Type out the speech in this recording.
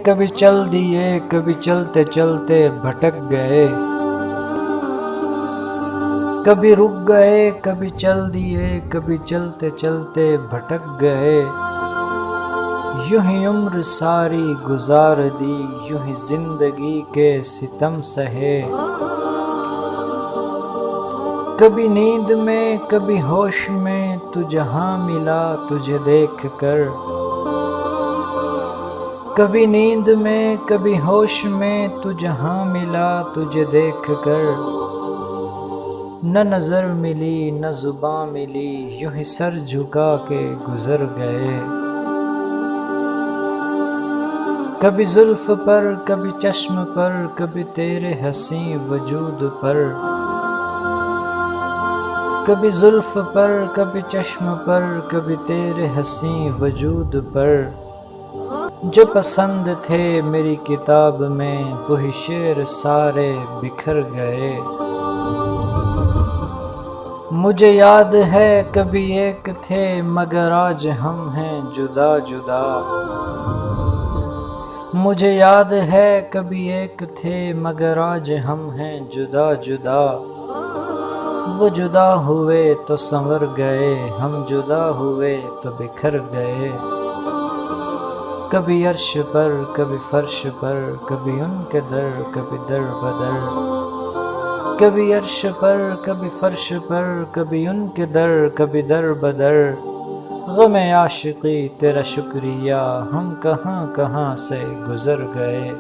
کبھی چل دیے کبھی چلتے چلتے بھٹک گئے، کبھی رک گئے کبھی چل دیے کبھی چلتے چلتے بھٹک گئے، یوں ہی عمر ساری گزار دی، یوں ہی زندگی کے ستم سہے، کبھی نیند میں کبھی ہوش میں تو جہاں ملا تجھے دیکھ کر، کبھی نیند میں کبھی ہوش میں تو جہاں ملا تجھے دیکھ کر، نہ نظر ملی نہ زباں ملی، یوں ہی سر جھکا کے گزر گئے، کبھی زلف پر کبھی چشم پر کبھی تیرے حسین وجود پر، کبھی زلف پر کبھی چشم پر کبھی تیرے حسین وجود پر، جو پسند تھے میری کتاب میں وہی شعر سارے بکھر گئے، مجھے یاد ہے کبھی ایک تھے مگر آج ہم ہیں جدا جدا، مجھے یاد ہے کبھی ایک تھے مگر آج ہم ہیں جدا جدا، وہ جدا ہوئے تو سنور گئے ہم جدا ہوئے تو بکھر گئے، کبھی عرش پر کبھی فرش پر کبھی ان کے در کبھی در بدر، کبھی عرش پر کبھی فرش پر کبھی ان کے در کبھی در بدر، غم عاشقی تیرا شکریہ ہم کہاں کہاں سے گزر گئے۔